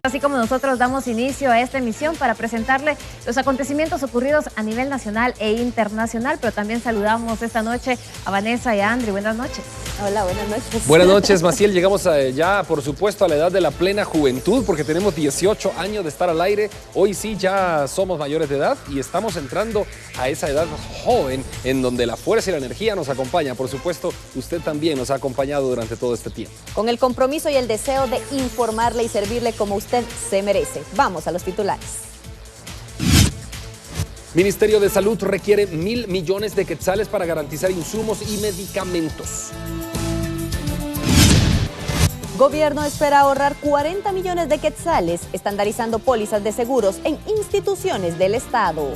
Así como nosotros damos inicio a esta emisión para presentarle los acontecimientos ocurridos a nivel nacional e internacional, pero también saludamos esta noche a Vanessa y a Andri. Buenas noches. Hola, buenas noches. Buenas noches, Maciel. Llegamos ya, por supuesto, a la edad de la plena juventud, porque tenemos 18 años de estar al aire. Hoy sí ya somos mayores de edad y estamos entrando a esa edad joven en donde la fuerza y la energía nos acompañan. Por supuesto, usted también nos ha acompañado durante todo este tiempo. Con el compromiso y el deseo de informarle y servirle como usted se merece. Vamos a los titulares. Ministerio de Salud requiere 1.000 millones de quetzales para garantizar insumos y medicamentos. Gobierno espera ahorrar 40 millones de quetzales estandarizando pólizas de seguros en instituciones del Estado.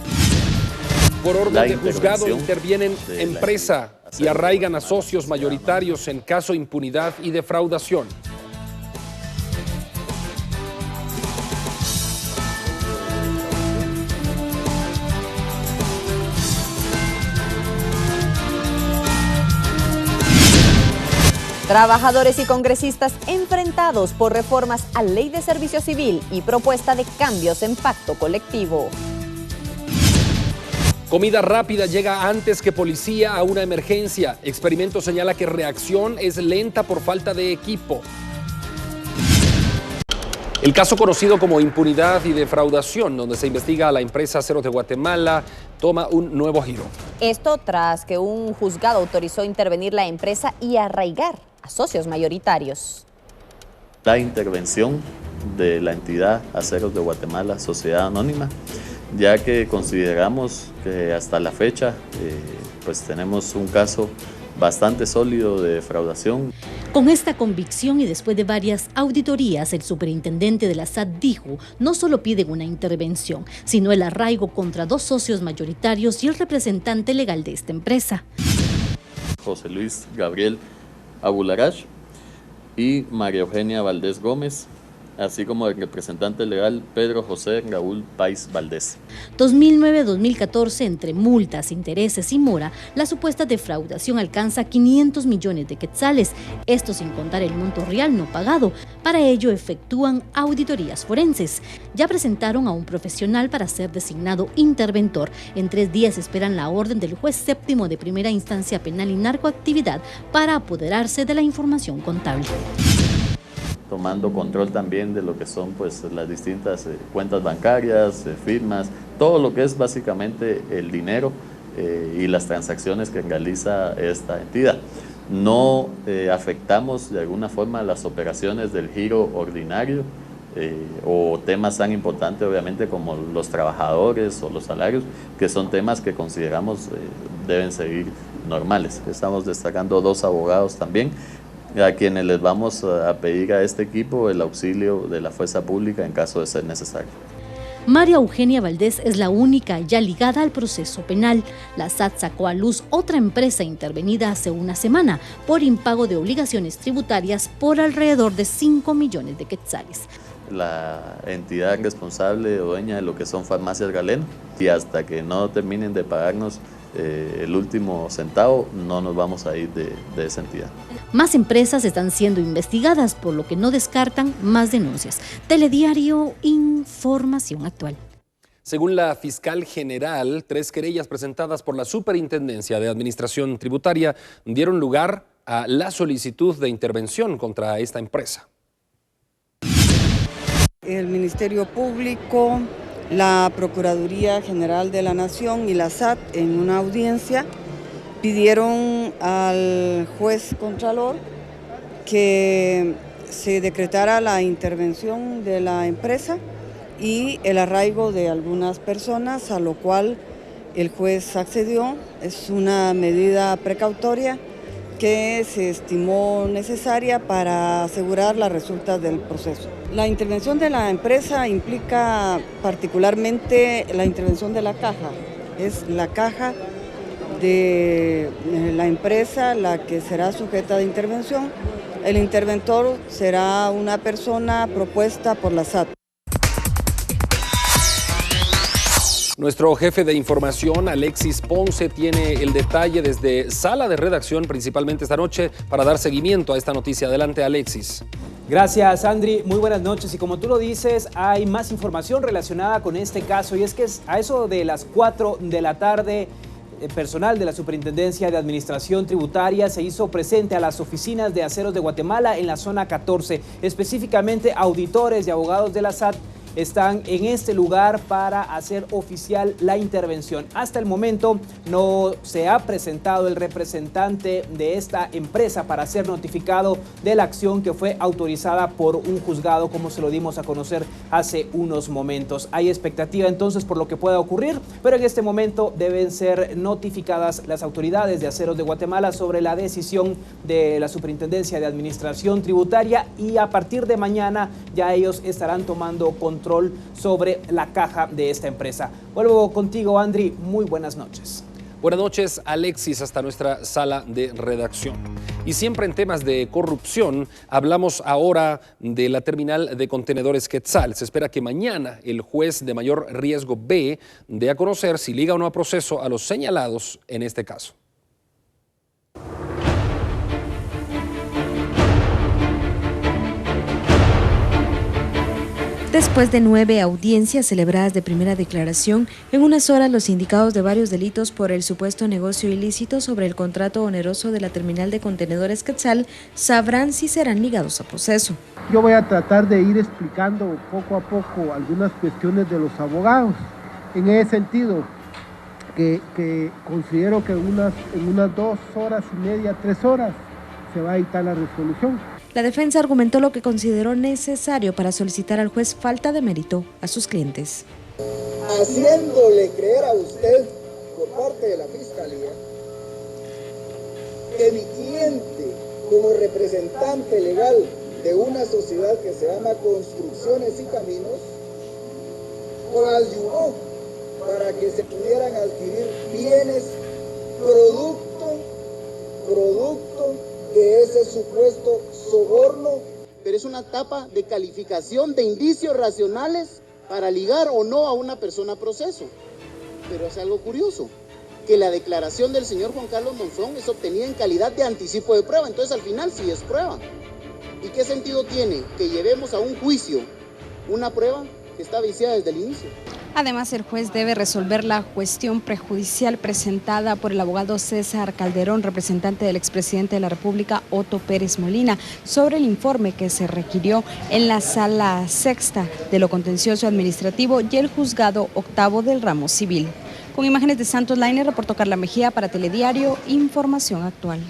Por orden de juzgado intervienen empresa y arraigan a socios mayoritarios en caso de impunidad y defraudación. Trabajadores y congresistas enfrentados por reformas a Ley de Servicio Civil y propuesta de cambios en pacto colectivo. Comida rápida llega antes que policía a una emergencia. Experimento señala que reacción es lenta por falta de equipo. El caso conocido como impunidad y defraudación, donde se investiga a la empresa Aceros de Guatemala, toma un nuevo giro. Esto tras que un juzgado autorizó intervenir la empresa y arraigar a socios mayoritarios. La intervención de la entidad Aceros de Guatemala, Sociedad Anónima, ya que consideramos que hasta la fecha pues tenemos un caso bastante sólido de defraudación. Con esta convicción y después de varias auditorías, el superintendente de la SAT dijo, no solo piden una intervención, sino el arraigo contra 2 socios mayoritarios y el representante legal de esta empresa. José Luis Gabriel Abularash y María Eugenia Valdés Gómez, así como el representante legal Pedro José Raúl Pais Valdés. 2009-2014, entre multas, intereses y mora, la supuesta defraudación alcanza 500 millones de quetzales, esto sin contar el monto real no pagado. Para ello efectúan auditorías forenses. Ya presentaron a un profesional para ser designado interventor. En 3 días esperan la orden del juez séptimo de primera instancia penal y narcoactividad para apoderarse de la información contable. Tomando control también de lo que son pues las distintas cuentas bancarias, firmas, todo lo que es básicamente el dinero y las transacciones que realiza esta entidad. No afectamos de alguna forma las operaciones del giro ordinario o temas tan importantes obviamente como los trabajadores o los salarios, que son temas que consideramos deben seguir normales. Estamos destacando 2 abogados también, a quienes les vamos a pedir a este equipo el auxilio de la fuerza pública en caso de ser necesario. María Eugenia Valdés es la única ya ligada al proceso penal. La SAT sacó a luz otra empresa intervenida hace una semana por impago de obligaciones tributarias por alrededor de 5 millones de quetzales. La entidad responsable o dueña de lo que son Farmacias Galeno, y hasta que no terminen de pagarnos el último centavo, no nos vamos a ir de esa entidad. Más empresas están siendo investigadas, por lo que no descartan más denuncias. Telediario, información actual. Según la fiscal general, 3 querellas presentadas por la Superintendencia de Administración Tributaria dieron lugar a la solicitud de intervención contra esta empresa. El Ministerio Público, la Procuraduría General de la Nación y la SAT en una audiencia pidieron al juez contralor que se decretara la intervención de la empresa y el arraigo de algunas personas, a lo cual el juez accedió. Es una medida precautoria que se estimó necesaria para asegurar las resultas del proceso. La intervención de la empresa implica particularmente la intervención de la caja. Es la caja de la empresa la que será sujeta de intervención. El interventor será una persona propuesta por la SAT. Nuestro jefe de información, Alexis Ponce, tiene el detalle desde sala de redacción, principalmente esta noche, para dar seguimiento a esta noticia. Adelante, Alexis. Gracias, Andri. Muy buenas noches. Y como tú lo dices, hay más información relacionada con este caso. Y es que a eso de las 4 de la tarde, personal de la Superintendencia de Administración Tributaria se hizo presente a las oficinas de Aceros de Guatemala en la zona 14. Específicamente, auditores y abogados de la SAT están en este lugar para hacer oficial la intervención. Hasta el momento no se ha presentado el representante de esta empresa para ser notificado de la acción que fue autorizada por un juzgado, como se lo dimos a conocer hace unos momentos. Hay expectativa entonces por lo que pueda ocurrir, pero en este momento deben ser notificadas las autoridades de Aceros de Guatemala sobre la decisión de la Superintendencia de Administración Tributaria, y a partir de mañana ya ellos estarán tomando control sobre la caja de esta empresa. Vuelvo contigo, Andri. Muy buenas noches. Buenas noches, Alexis, hasta nuestra sala de redacción. Y siempre en temas de corrupción, hablamos ahora de la terminal de contenedores Quetzal. Se espera que mañana el juez de mayor riesgo B dé a conocer si liga o no a proceso a los señalados en este caso. Después de 9 audiencias celebradas de primera declaración, en unas horas los indicados de varios delitos por el supuesto negocio ilícito sobre el contrato oneroso de la terminal de contenedores Quetzal sabrán si serán ligados a proceso. Yo voy a tratar de ir explicando poco a poco algunas cuestiones de los abogados. En ese sentido, que considero que en unas 2 horas y media, 3 horas, se va a dictar la resolución. La defensa argumentó lo que consideró necesario para solicitar al juez falta de mérito a sus clientes. Haciéndole creer a usted, por parte de la Fiscalía, que mi cliente, como representante legal de una sociedad que se llama Construcciones y Caminos, coadyuvó para que se pudieran adquirir bienes producto de ese supuesto soborno, pero es una etapa de calificación de indicios racionales para ligar o no a una persona a proceso. Pero es algo curioso, que la declaración del señor Juan Carlos Monzón es obtenida en calidad de anticipo de prueba, entonces al final sí es prueba. ¿Y qué sentido tiene que llevemos a un juicio una prueba que está viciada desde el inicio? Además, el juez debe resolver la cuestión prejudicial presentada por el abogado César Calderón, representante del expresidente de la República, Otto Pérez Molina, sobre el informe que se requirió en la Sala Sexta de lo Contencioso Administrativo y el Juzgado Octavo del Ramo Civil. Con imágenes de Santos Laine, reportó Carla Mejía para Telediario, Información Actual.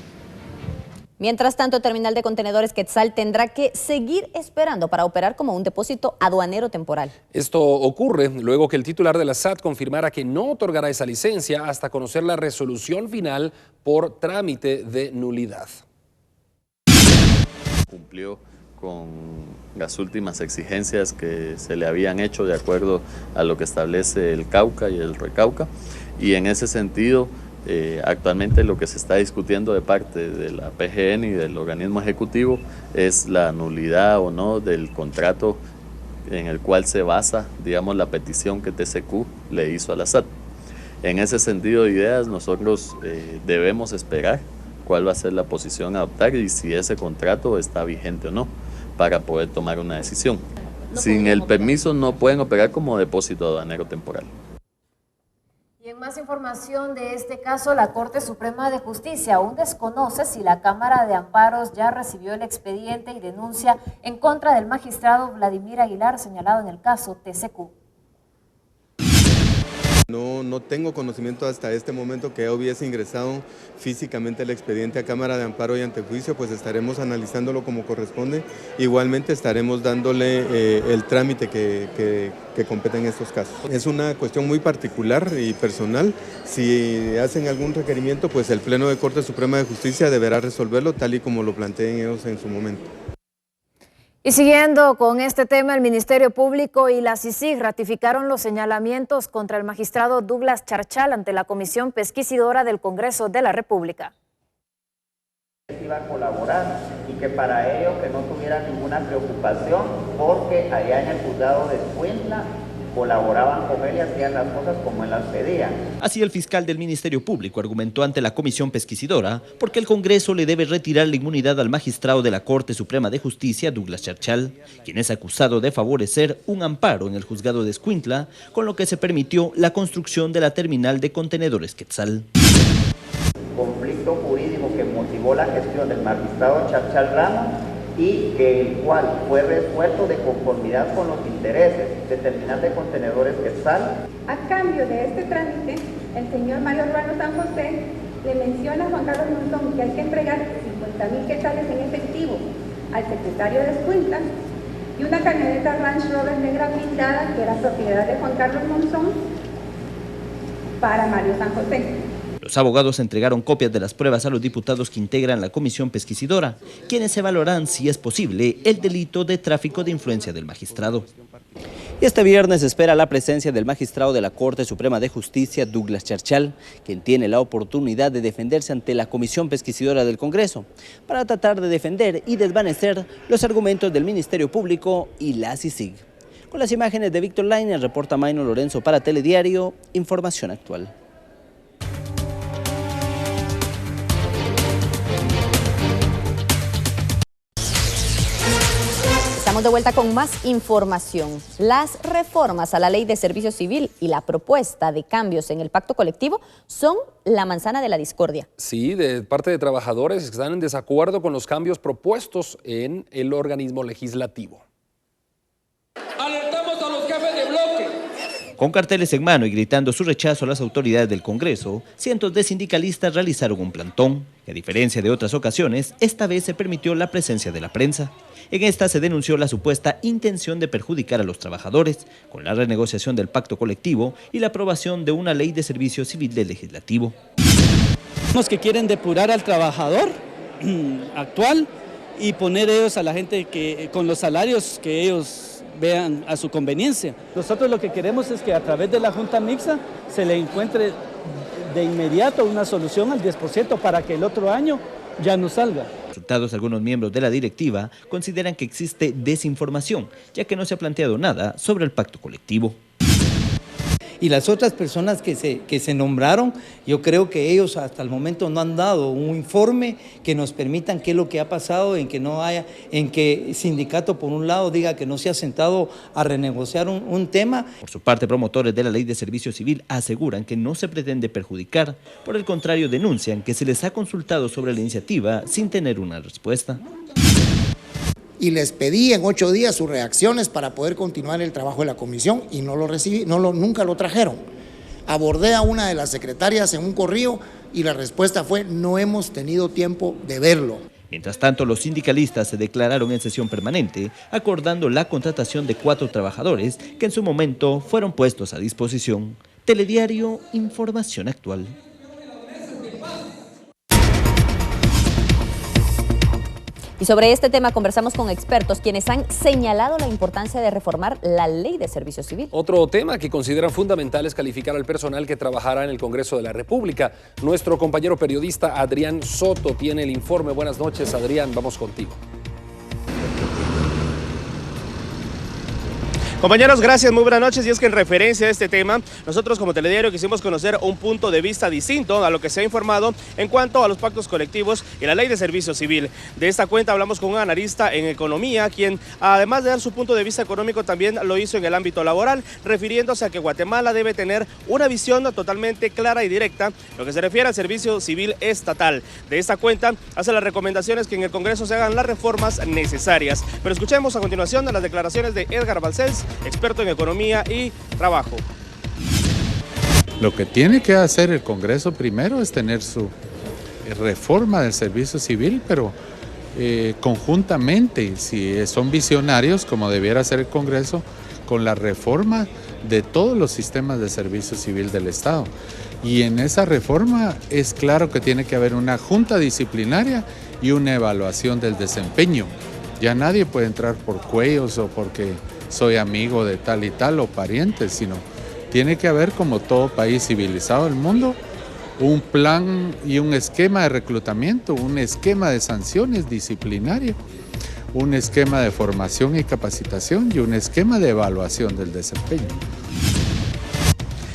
Mientras tanto, el terminal de contenedores Quetzal tendrá que seguir esperando para operar como un depósito aduanero temporal. Esto ocurre luego que el titular de la SAT confirmara que no otorgará esa licencia hasta conocer la resolución final por trámite de nulidad. Cumplió con las últimas exigencias que se le habían hecho de acuerdo a lo que establece el Cauca y el Recauca, y en ese sentido actualmente lo que se está discutiendo de parte de la PGN y del organismo ejecutivo es la nulidad o no del contrato en el cual se basa, digamos, la petición que TCQ le hizo a la SAT. En ese sentido de ideas, nosotros debemos esperar cuál va a ser la posición a adoptar y si ese contrato está vigente o no, para poder tomar una decisión. Sin el permiso no pueden operar como depósito aduanero temporal. Y en más información de este caso, la Corte Suprema de Justicia aún desconoce si la Cámara de Amparos ya recibió el expediente y denuncia en contra del magistrado Vladimir Aguilar, señalado en el caso TCQ. No tengo conocimiento hasta este momento que ya hubiese ingresado físicamente el expediente a Cámara de Amparo y Antejuicio, pues estaremos analizándolo como corresponde. Igualmente estaremos dándole el trámite que compete en estos casos. Es una cuestión muy particular y personal. Si hacen algún requerimiento, pues el Pleno de Corte Suprema de Justicia deberá resolverlo tal y como lo planteen ellos en su momento. Y siguiendo con este tema, el Ministerio Público y la CICIG ratificaron los señalamientos contra el magistrado Douglas Charchal ante la Comisión Pesquisidora del Congreso de la República. Iba a colaborar y que para ello que no tuviera ninguna preocupación porque allá en el juzgado de Escuintla colaboraban con él y hacían las cosas como él las pedía. Así el fiscal del Ministerio Público argumentó ante la Comisión Pesquisidora porque el Congreso le debe retirar la inmunidad al magistrado de la Corte Suprema de Justicia, Douglas Cherchal, quien es acusado de favorecer un amparo en el juzgado de Escuintla, con lo que se permitió la construcción de la terminal de contenedores Quetzal. Conflicto jurídico que motivó la gestión del magistrado Cherchal Ramos y el cual fue resuelto de conformidad con los intereses de terminal de contenedores Quetzal. A cambio de este trámite, el señor Mario Ruano San José le menciona a Juan Carlos Monzón que hay que entregar 50,000 quetzales en efectivo al secretario de Escuintla y una camioneta Range Rover negra blindada que era propiedad de Juan Carlos Monzón para Mario San José. Los abogados entregaron copias de las pruebas a los diputados que integran la Comisión Pesquisidora, quienes evaluarán si es posible el delito de tráfico de influencia del magistrado. Y este viernes se espera la presencia del magistrado de la Corte Suprema de Justicia, Douglas Cherchal, quien tiene la oportunidad de defenderse ante la Comisión Pesquisidora del Congreso, para tratar de defender y desvanecer los argumentos del Ministerio Público y la CICIG. Con las imágenes de Víctor Lainez, reporta Maino Lorenzo para Telediario, Información Actual. Estamos de vuelta con más información. Las reformas a la Ley de Servicio Civil y la propuesta de cambios en el pacto colectivo son la manzana de la discordia. Sí, de parte de trabajadores que están en desacuerdo con los cambios propuestos en el organismo legislativo. Alertamos a los jefes de bloque. Con carteles en mano y gritando su rechazo a las autoridades del Congreso, cientos de sindicalistas realizaron un plantón, que a diferencia de otras ocasiones, esta vez se permitió la presencia de la prensa. En esta se denunció la supuesta intención de perjudicar a los trabajadores con la renegociación del pacto colectivo y la aprobación de una ley de servicio civil del legislativo. Los que quieren depurar al trabajador actual y poner ellos a la gente que con los salarios que ellos vean a su conveniencia. Nosotros lo que queremos es que a través de la Junta Mixta se le encuentre de inmediato una solución al 10% para que el otro año ya no salga. Resultados, algunos miembros de la directiva consideran que existe desinformación, ya que no se ha planteado nada sobre el pacto colectivo. Y las otras personas que se nombraron, yo creo que ellos hasta el momento no han dado un informe que nos permitan qué es lo que ha pasado, en que el sindicato por un lado diga que no se ha sentado a renegociar un tema. Por su parte, promotores de la Ley de Servicio Civil aseguran que no se pretende perjudicar, por el contrario denuncian que se les ha consultado sobre la iniciativa sin tener una respuesta. Y les pedí en 8 días sus reacciones para poder continuar el trabajo de la comisión y no lo recibí, nunca lo trajeron. Abordé a una de las secretarias en un correo y la respuesta fue: no hemos tenido tiempo de verlo. Mientras tanto, los sindicalistas se declararon en sesión permanente, acordando la contratación de 4 trabajadores que en su momento fueron puestos a disposición. Telediario, Información Actual. Y sobre este tema conversamos con expertos quienes han señalado la importancia de reformar la Ley de Servicio Civil. Otro tema que consideran fundamental es calificar al personal que trabajará en el Congreso de la República. Nuestro compañero periodista Adrián Soto tiene el informe. Buenas noches, Adrián, vamos contigo. Compañeros, gracias, muy buenas noches. Y es que en referencia a este tema, nosotros como Telediario quisimos conocer un punto de vista distinto a lo que se ha informado en cuanto a los pactos colectivos y la Ley de Servicio Civil. De esta cuenta hablamos con un analista en economía, quien además de dar su punto de vista económico también lo hizo en el ámbito laboral, refiriéndose a que Guatemala debe tener una visión totalmente clara y directa lo que se refiere al servicio civil estatal. De esta cuenta hace las recomendaciones que en el Congreso se hagan las reformas necesarias. Pero escuchemos a continuación las declaraciones de Edgar Balcells, experto en economía y trabajo. Lo que tiene que hacer el Congreso primero es tener su reforma del servicio civil, pero conjuntamente, si son visionarios, como debiera ser el Congreso, con la reforma de todos los sistemas de servicio civil del Estado. Y en esa reforma es claro que tiene que haber una junta disciplinaria y una evaluación del desempeño. Ya nadie puede entrar por cuellos o porque soy amigo de tal y tal o parientes, sino tiene que haber, como todo país civilizado del mundo, un plan y un esquema de reclutamiento, un esquema de sanciones disciplinarias, un esquema de formación y capacitación y un esquema de evaluación del desempeño.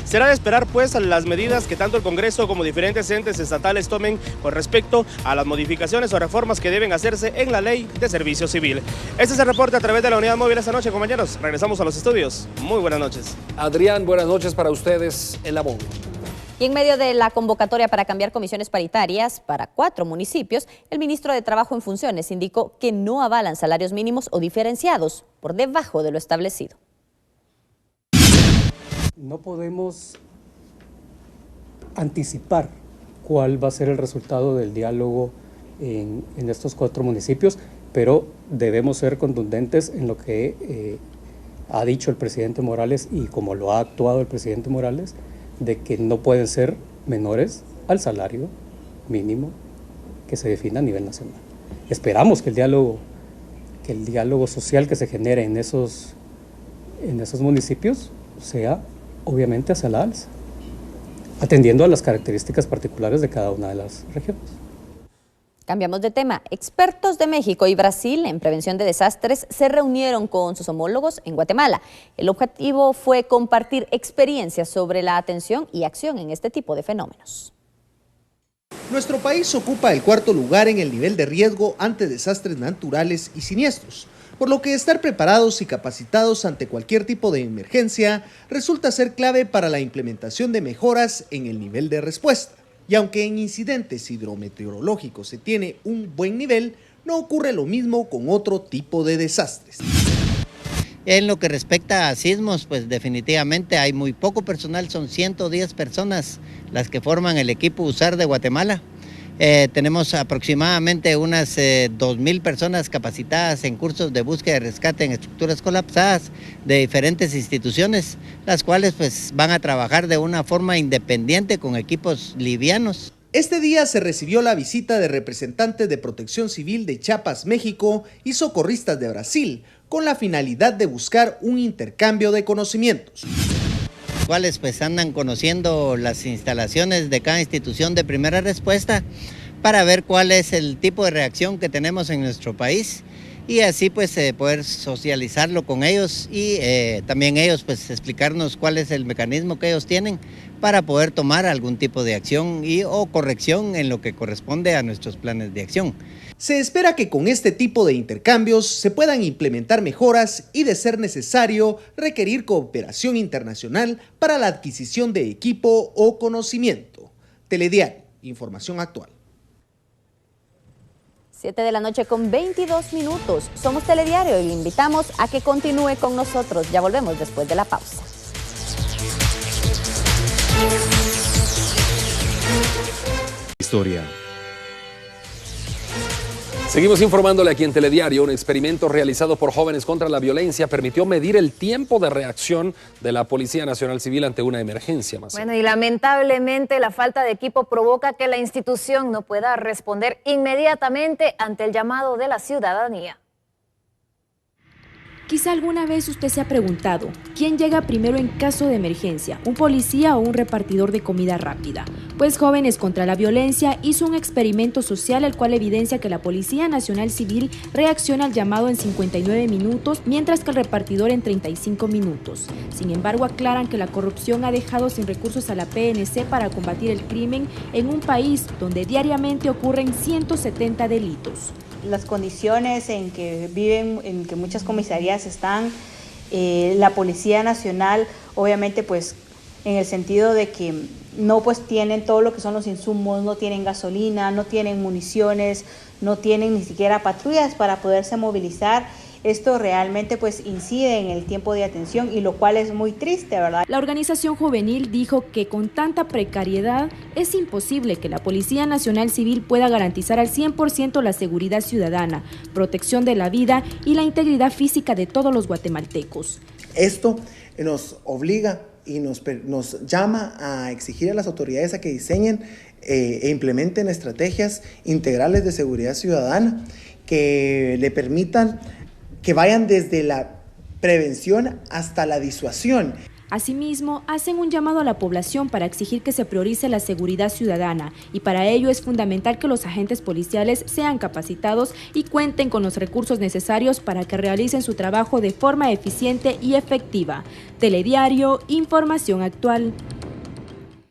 Será de esperar pues las medidas que tanto el Congreso como diferentes entes estatales tomen con respecto a las modificaciones o reformas que deben hacerse en la Ley de Servicio Civil. Este es el reporte a través de la Unidad Móvil esta noche, compañeros. Regresamos a los estudios. Muy buenas noches. Adrián, buenas noches para ustedes en la móvil. Y en medio de la convocatoria para cambiar comisiones paritarias para 4 municipios, el ministro de Trabajo en funciones indicó que no avalan salarios mínimos o diferenciados por debajo de lo establecido. No podemos anticipar cuál va a ser el resultado del diálogo en estos 4 municipios, pero debemos ser contundentes en lo que ha dicho el presidente Morales y como lo ha actuado el presidente Morales, de que no pueden ser menores al salario mínimo que se defina a nivel nacional. Esperamos que el diálogo social que se genere en esos municipios sea obviamente hacia la alza, atendiendo a las características particulares de cada una de las regiones. Cambiamos de tema. Expertos de México y Brasil en prevención de desastres se reunieron con sus homólogos en Guatemala. El objetivo fue compartir experiencias sobre la atención y acción en este tipo de fenómenos. Nuestro país ocupa el 4º lugar en el nivel de riesgo ante desastres naturales y siniestros, por lo que estar preparados y capacitados ante cualquier tipo de emergencia resulta ser clave para la implementación de mejoras en el nivel de respuesta. Y aunque en incidentes hidrometeorológicos se tiene un buen nivel, no ocurre lo mismo con otro tipo de desastres. En lo que respecta a sismos, pues definitivamente hay muy poco personal, son 110 personas las que forman el equipo USAR de Guatemala. Tenemos aproximadamente unas 2.000 personas capacitadas en cursos de búsqueda y rescate en estructuras colapsadas de diferentes instituciones, las cuales pues van a trabajar de una forma independiente con equipos livianos. Este día se recibió la visita de representantes de Protección Civil de Chiapas, México y socorristas de Brasil, con la finalidad de buscar un intercambio de conocimientos. Cuales pues andan conociendo las instalaciones de cada institución de primera respuesta para ver cuál es el tipo de reacción que tenemos en nuestro país y así pues poder socializarlo con ellos y también ellos pues explicarnos cuál es el mecanismo que ellos tienen para poder tomar algún tipo de acción o corrección en lo que corresponde a nuestros planes de acción. Se espera que con este tipo de intercambios se puedan implementar mejoras y, de ser necesario, requerir cooperación internacional para la adquisición de equipo o conocimiento. Telediario, información actual. 7 de la noche con 22 minutos. Somos Telediario y le invitamos a que continúe con nosotros. Ya volvemos después de la pausa. Historia. Seguimos informándole aquí en Telediario. Un experimento realizado por Jóvenes contra la Violencia permitió medir el tiempo de reacción de la Policía Nacional Civil ante una emergencia masiva. Bueno, y lamentablemente la falta de equipo provoca que la institución no pueda responder inmediatamente ante el llamado de la ciudadanía. Quizá alguna vez usted se ha preguntado, ¿quién llega primero en caso de emergencia? ¿Un policía o un repartidor de comida rápida? Pues Jóvenes contra la Violencia hizo un experimento social el cual evidencia que la Policía Nacional Civil reacciona al llamado en 59 minutos, mientras que el repartidor en 35 minutos. Sin embargo, aclaran que la corrupción ha dejado sin recursos a la PNC para combatir el crimen en un país donde diariamente ocurren 170 delitos. Las condiciones en que viven, en que muchas comisarías están, la Policía Nacional, obviamente pues en el sentido de que no pues tienen todo lo que son los insumos, no tienen gasolina, no tienen municiones, no tienen ni siquiera patrullas para poderse movilizar. Esto realmente pues incide en el tiempo de atención y lo cual es muy triste, ¿verdad? La organización juvenil dijo que con tanta precariedad es imposible que la Policía Nacional Civil pueda garantizar al 100% la seguridad ciudadana, protección de la vida y la integridad física de todos los guatemaltecos. Esto nos obliga y nos llama a exigir a las autoridades a que diseñen e implementen estrategias integrales de seguridad ciudadana que le permitan que vayan desde la prevención hasta la disuasión. Asimismo, hacen un llamado a la población para exigir que se priorice la seguridad ciudadana y para ello es fundamental que los agentes policiales sean capacitados y cuenten con los recursos necesarios para que realicen su trabajo de forma eficiente y efectiva. Telediario, información actual.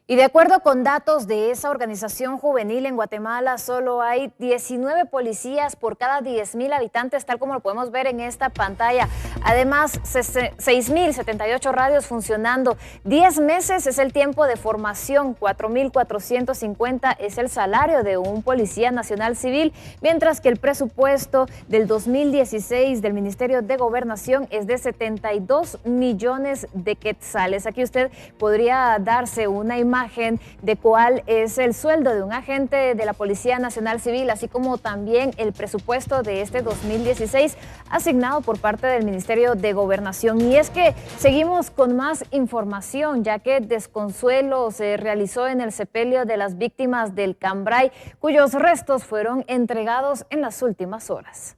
Y de acuerdo con datos de esa organización juvenil en Guatemala, solo hay 19 policías por cada 10,000 habitantes, tal como lo podemos ver en esta pantalla. Además, 6,078 radios funcionando. 10 meses es el tiempo de formación, 4,450 es el salario de un policía nacional civil, mientras que el presupuesto del 2016 del Ministerio de Gobernación es de 72 millones de quetzales. Aquí usted podría darse una imagen de cuál es el sueldo de un agente de la Policía Nacional Civil, así como también el presupuesto de este 2016 asignado por parte del Ministerio de Gobernación. Y es que seguimos con más información, ya que desconsuelo se realizó en el sepelio de las víctimas del Cambrai, cuyos restos fueron entregados en las últimas horas.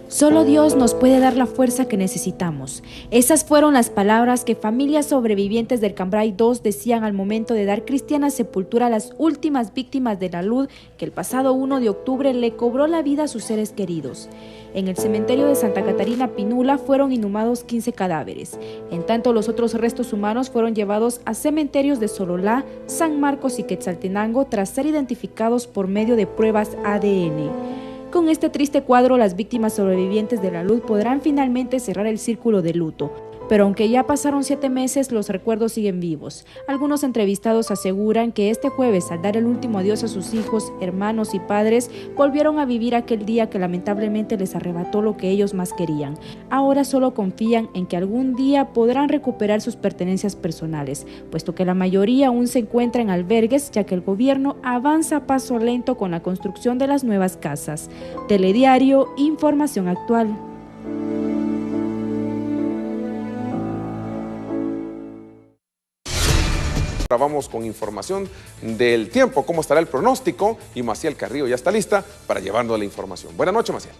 Solo Dios nos puede dar la fuerza que necesitamos. Esas fueron las palabras que familias sobrevivientes del Cambrai 2 decían al momento de dar cristiana sepultura a las últimas víctimas de la luz que el pasado 1 de octubre le cobró la vida a sus seres queridos. En el cementerio de Santa Catarina Pinula fueron inhumados 15 cadáveres. En tanto, los otros restos humanos fueron llevados a cementerios de Sololá, San Marcos y Quetzaltenango tras ser identificados por medio de pruebas ADN. Con este triste cuadro, las víctimas sobrevivientes de la luz podrán finalmente cerrar el círculo de luto. Pero aunque ya pasaron 7 meses, los recuerdos siguen vivos. Algunos entrevistados aseguran que este jueves, al dar el último adiós a sus hijos, hermanos y padres, volvieron a vivir aquel día que lamentablemente les arrebató lo que ellos más querían. Ahora solo confían en que algún día podrán recuperar sus pertenencias personales, puesto que la mayoría aún se encuentra en albergues, ya que el gobierno avanza a paso lento con la construcción de las nuevas casas. Telediario, información actual. Ahora vamos con información del tiempo, cómo estará el pronóstico, y Maciel Carrillo ya está lista para llevarnos la información. Buenas noches, Maciel.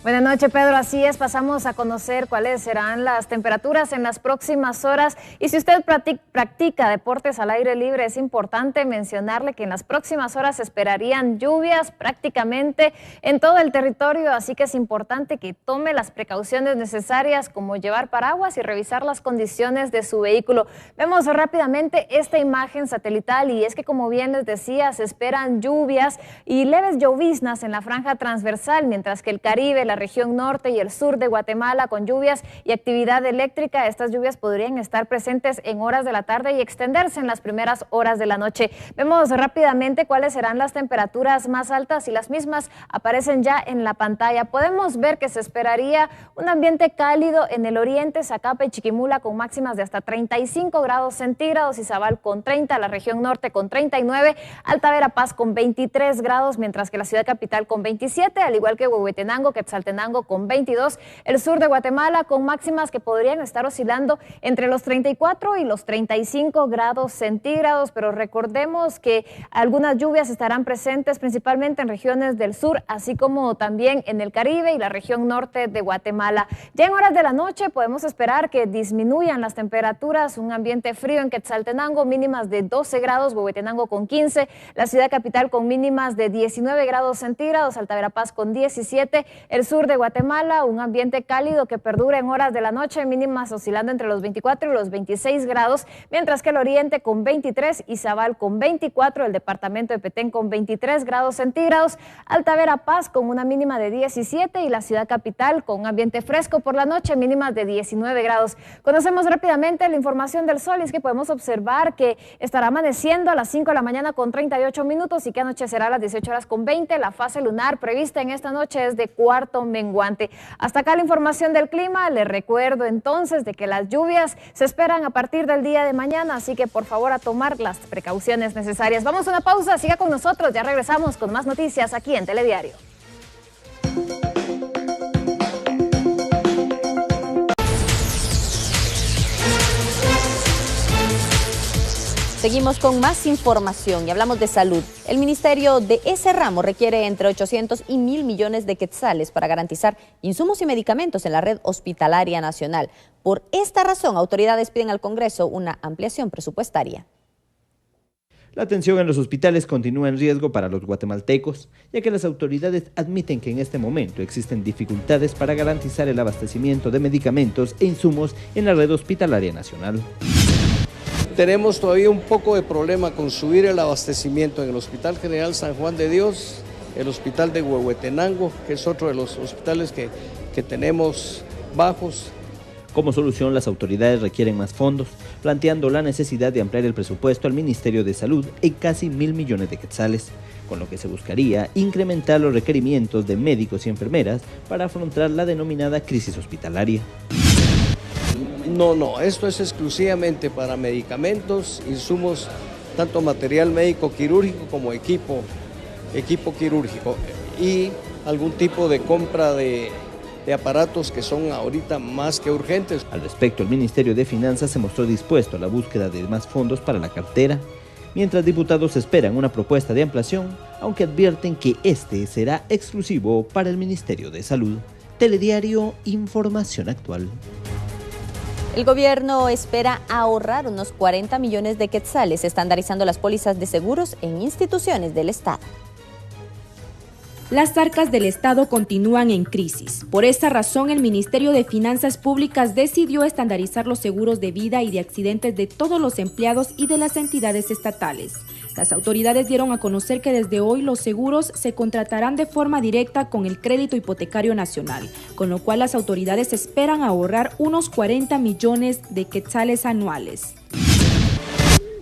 Buenas noches, Pedro. Así es, pasamos a conocer cuáles serán las temperaturas en las próximas horas. Y si usted practica deportes al aire libre, es importante mencionarle que en las próximas horas se esperarían lluvias prácticamente en todo el territorio, así que es importante que tome las precauciones necesarias, como llevar paraguas y revisar las condiciones de su vehículo. Vemos rápidamente esta imagen satelital y es que, como bien les decía, se esperan lluvias y leves lloviznas en la franja transversal, mientras que el Caribe, la región norte y el sur de Guatemala con lluvias y actividad eléctrica. Estas lluvias podrían estar presentes en horas de la tarde y extenderse en las primeras horas de la noche. Vemos rápidamente cuáles serán las temperaturas más altas y las mismas aparecen ya en la pantalla. Podemos ver que se esperaría un ambiente cálido en el oriente, Zacapa y Chiquimula con máximas de hasta 35 grados centígrados, Izabal con 30, la región norte con 39, Alta Verapaz con 23 grados, mientras que la ciudad capital con 27, al igual que Huehuetenango, Quetzaltenango con 22, el sur de Guatemala con máximas que podrían estar oscilando entre los 34 y los 35 grados centígrados, pero recordemos que algunas lluvias estarán presentes principalmente en regiones del sur, así como también en el Caribe y la región norte de Guatemala. Ya en horas de la noche podemos esperar que disminuyan las temperaturas, un ambiente frío en Quetzaltenango, mínimas de 12 grados, Huehuetenango con 15, la ciudad capital con mínimas de 19 grados centígrados, Alta Verapaz con 17, el sur de Guatemala, un ambiente cálido que perdura en horas de la noche, mínimas oscilando entre los 24 y los 26 grados, mientras que el oriente con 23, Izabal con 24, el departamento de Petén con 23 grados centígrados, Alta Verapaz con una mínima de 17 y la ciudad capital con un ambiente fresco por la noche, mínimas de 19 grados. Conocemos rápidamente la información del sol y es que podemos observar que estará amaneciendo a las 5 de la mañana con 38 minutos y que anochecerá a las 18 horas con 20. La fase lunar prevista en esta noche es de cuarto menguante. Hasta acá la información del clima. Les recuerdo entonces de que las lluvias se esperan a partir del día de mañana, así que por favor a tomar las precauciones necesarias. Vamos a una pausa, siga con nosotros, ya regresamos con más noticias aquí en Telediario. Seguimos con más información y hablamos de salud. El ministerio de ese ramo requiere entre 800 y 1.000 millones de quetzales para garantizar insumos y medicamentos en la red hospitalaria nacional. Por esta razón, autoridades piden al Congreso una ampliación presupuestaria. La atención en los hospitales continúa en riesgo para los guatemaltecos, ya que las autoridades admiten que en este momento existen dificultades para garantizar el abastecimiento de medicamentos e insumos en la red hospitalaria nacional. Tenemos todavía un poco de problema con subir el abastecimiento en el Hospital General San Juan de Dios, el Hospital de Huehuetenango, que es otro de los hospitales que tenemos bajos. Como solución, las autoridades requieren más fondos, planteando la necesidad de ampliar el presupuesto al Ministerio de Salud en casi 1.000 millones de quetzales, con lo que se buscaría incrementar los requerimientos de médicos y enfermeras para afrontar la denominada crisis hospitalaria. No, esto es exclusivamente para medicamentos, insumos, tanto material médico quirúrgico como equipo quirúrgico y algún tipo de compra de aparatos que son ahorita más que urgentes. Al respecto, el Ministerio de Finanzas se mostró dispuesto a la búsqueda de más fondos para la cartera, mientras diputados esperan una propuesta de ampliación, aunque advierten que este será exclusivo para el Ministerio de Salud. Telediario, información actual. El gobierno espera ahorrar unos 40 millones de quetzales estandarizando las pólizas de seguros en instituciones del Estado. Las arcas del Estado continúan en crisis. Por esa razón, el Ministerio de Finanzas Públicas decidió estandarizar los seguros de vida y de accidentes de todos los empleados y de las entidades estatales. Las autoridades dieron a conocer que desde hoy los seguros se contratarán de forma directa con el Crédito Hipotecario Nacional, con lo cual las autoridades esperan ahorrar unos 40 millones de quetzales anuales.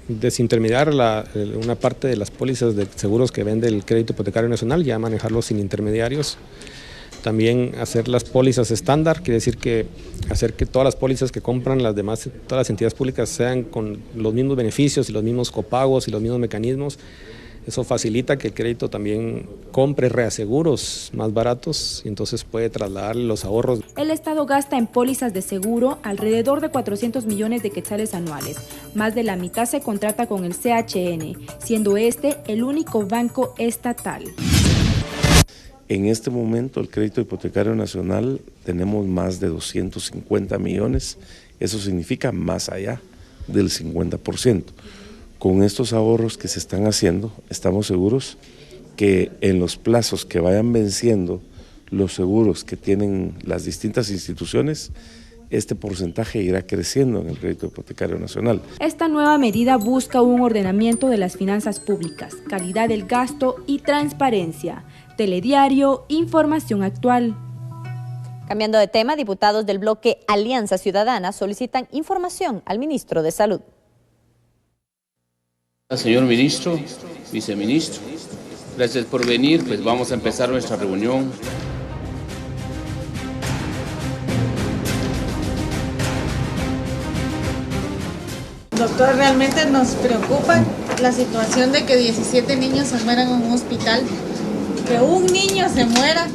Desintermediar una parte de las pólizas de seguros que vende el Crédito Hipotecario Nacional, ya manejarlos sin intermediarios. También hacer las pólizas estándar, quiere decir que hacer que todas las pólizas que compran todas las entidades públicas sean con los mismos beneficios y los mismos copagos y los mismos mecanismos. Eso facilita que el crédito también compre reaseguros más baratos y entonces puede trasladar los ahorros. El Estado gasta en pólizas de seguro alrededor de 400 millones de quetzales anuales. Más de la mitad se contrata con el CHN, siendo este el único banco estatal. En este momento el Crédito Hipotecario Nacional tenemos más de 250 millones, eso significa más allá del 50%. Con estos ahorros que se están haciendo, estamos seguros que en los plazos que vayan venciendo los seguros que tienen las distintas instituciones, este porcentaje irá creciendo en el Crédito Hipotecario Nacional. Esta nueva medida busca un ordenamiento de las finanzas públicas, calidad del gasto y transparencia. Telediario, información actual. Cambiando de tema, diputados del bloque Alianza Ciudadana solicitan información al ministro de Salud. Señor ministro, viceministro, gracias por venir, pues vamos a empezar nuestra reunión. Doctor, realmente nos preocupa la situación de que 17 niños se mueran en un hospital. Que un niño se muera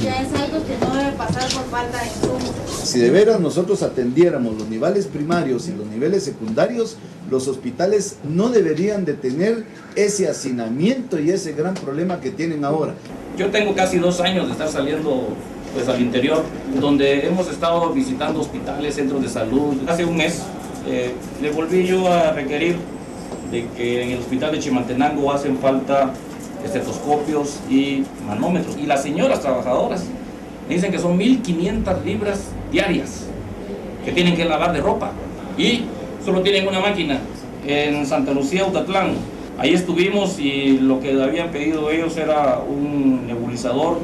ya es algo que no debe pasar por falta de insumos. Si de veras nosotros atendiéramos los niveles primarios y los niveles secundarios, los hospitales no deberían de tener ese hacinamiento y ese gran problema que tienen ahora. Yo tengo casi 2 años de estar saliendo pues al interior, donde hemos estado visitando hospitales, centros de salud. Hace un mes le volví yo a requerir de que en el hospital de Chimaltenango hacen falta estetoscopios y manómetros. Y las señoras trabajadoras me dicen que son 1.500 libras diarias que tienen que lavar de ropa. Y solo tienen una máquina en Santa Lucía, Utatlán. Ahí estuvimos y lo que habían pedido ellos era un nebulizador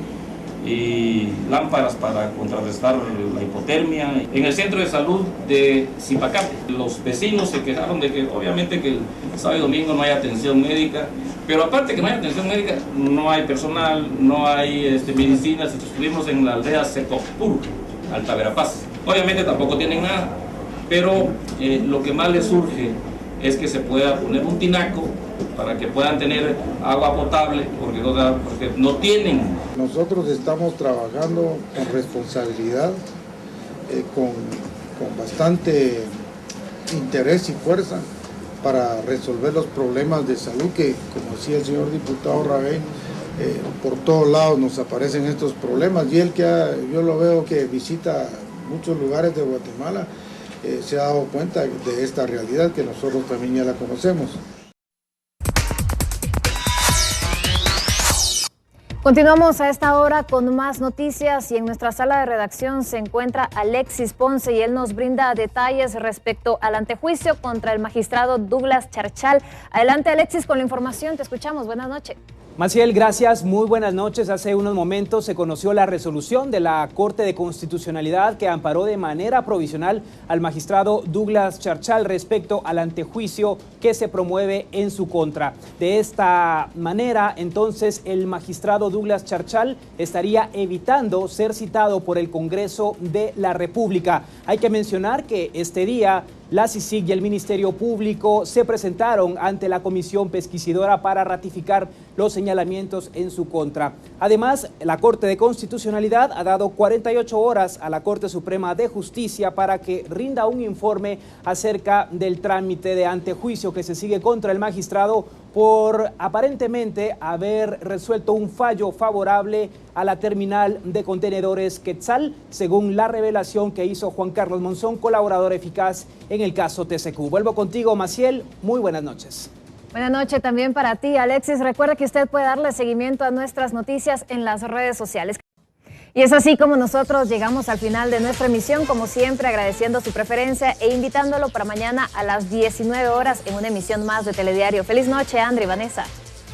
y lámparas para contrarrestar la hipotermia. En el centro de salud de Zipacate, los vecinos se quejaron de que obviamente que el sábado y domingo no hay atención médica, pero aparte que no hay atención médica, no hay personal, no hay medicinas. Estuvimos en la aldea Secopur, Alta Verapaz. Obviamente tampoco tienen nada, pero lo que más les surge es que se pueda poner un tinaco para que puedan tener agua potable, porque no tienen. Nosotros estamos trabajando con responsabilidad, con bastante interés y fuerza para resolver los problemas de salud que, como decía el señor diputado Rabey, por todos lados nos aparecen estos problemas, y él yo lo veo que visita muchos lugares de Guatemala, se ha dado cuenta de esta realidad que nosotros también ya la conocemos. Continuamos a esta hora con más noticias y en nuestra sala de redacción se encuentra Alexis Ponce y él nos brinda detalles respecto al antejuicio contra el magistrado Douglas Charchal. Adelante Alexis con la información, te escuchamos, buenas noches. Maciel, gracias, muy buenas noches. Hace unos momentos se conoció la resolución de la Corte de Constitucionalidad que amparó de manera provisional al magistrado Douglas Charchal respecto al antejuicio que se promueve en su contra. De esta manera, entonces, el magistrado Douglas Charchal estaría evitando ser citado por el Congreso de la República. Hay que mencionar que este día la CICIG y el Ministerio Público se presentaron ante la Comisión Pesquisidora para ratificar los señalamientos en su contra. Además, la Corte de Constitucionalidad ha dado 48 horas a la Corte Suprema de Justicia para que rinda un informe acerca del trámite de antejuicio que se sigue contra el magistrado por aparentemente haber resuelto un fallo favorable a la terminal de contenedores Quetzal, según la revelación que hizo Juan Carlos Monzón, colaborador eficaz en el caso TCQ. Vuelvo contigo, Maciel. Muy buenas noches. Buenas noches también para ti, Alexis. Recuerda que usted puede darle seguimiento a nuestras noticias en las redes sociales. Y es así como nosotros llegamos al final de nuestra emisión, como siempre agradeciendo su preferencia e invitándolo para mañana a las 19 horas en una emisión más de Telediario. Feliz noche, André y Vanessa.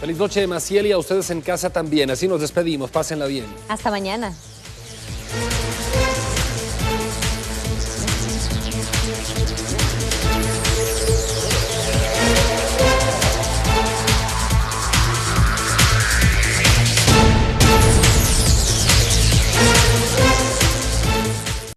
Feliz noche, Maciel, y a ustedes en casa también. Así nos despedimos, pásenla bien. Hasta mañana.